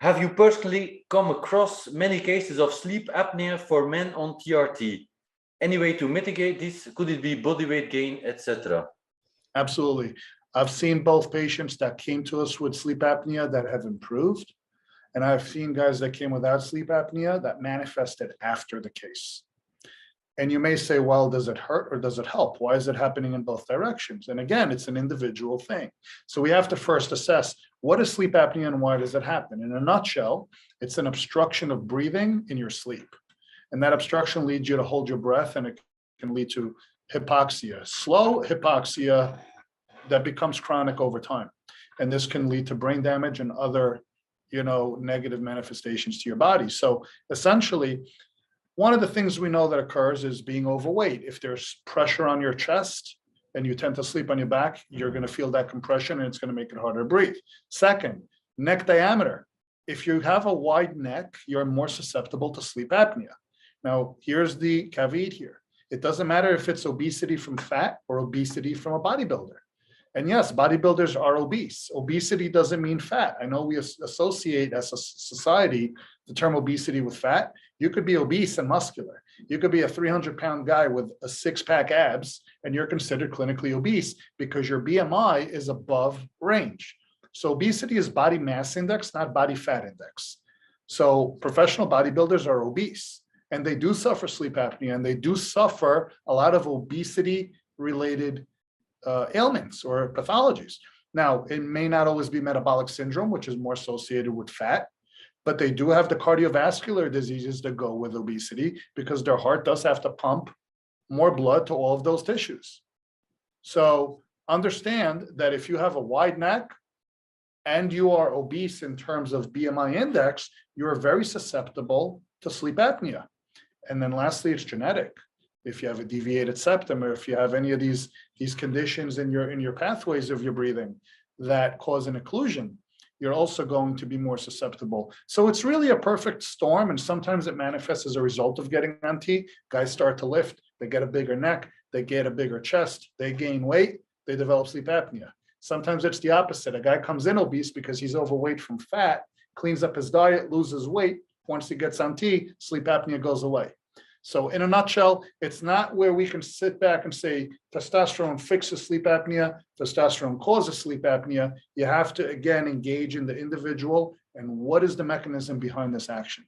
Have you personally come across many cases of sleep apnea for men on TRT? Any way to mitigate this? Could it be body weight gain, etc.? Absolutely. I've seen both patients that came to us with sleep apnea that have improved, and I've seen guys that came without sleep apnea that manifested after the case. And you may say, well, does it hurt or does it help? Why is it happening in both directions? And again, it's an individual thing. So we have to first assess what is sleep apnea and why does it happen? In a nutshell, it's an obstruction of breathing in your sleep. And that obstruction leads you to hold your breath, and it can lead to hypoxia, slow hypoxia that becomes chronic over time. And this can lead to brain damage and other, negative manifestations to your body. So essentially, one of the things we know that occurs is being overweight. If there's pressure on your chest and you tend to sleep on your back, you're going to feel that compression and it's going to make it harder to breathe. Second, neck diameter. If you have a wide neck, you're more susceptible to sleep apnea. Now, here's the caveat here. It doesn't matter if it's obesity from fat or obesity from a bodybuilder. And yes, bodybuilders are obese. Obesity doesn't mean fat. I know we associate as a society the term obesity with fat. You could be obese and muscular. You could be a 300-pound guy with a six-pack abs, and you're considered clinically obese because your BMI is above range. So obesity is body mass index, not body fat index. So professional bodybuilders are obese, and they do suffer sleep apnea, and they do suffer a lot of obesity-related ailments or pathologies. Now, it may not always be metabolic syndrome, which is more associated with fat, but they do have the cardiovascular diseases that go with obesity because their heart does have to pump more blood to all of those tissues. So understand that if you have a wide neck and you are obese in terms of BMI index, you're very susceptible to sleep apnea. And then lastly, it's genetic. If you have a deviated septum, or if you have any of these conditions in your pathways of your breathing that cause an occlusion, you're also going to be more susceptible. So it's really a perfect storm, and sometimes it manifests as a result of getting on T. Guys start to lift, they get a bigger neck, they get a bigger chest, they gain weight, they develop sleep apnea. Sometimes it's the opposite. A guy comes in obese because he's overweight from fat, cleans up his diet, loses weight. Once he gets on T, sleep apnea goes away. So in a nutshell, it's not where we can sit back and say testosterone fixes sleep apnea, testosterone causes sleep apnea. You have to, again, engage in the individual and what is the mechanism behind this action.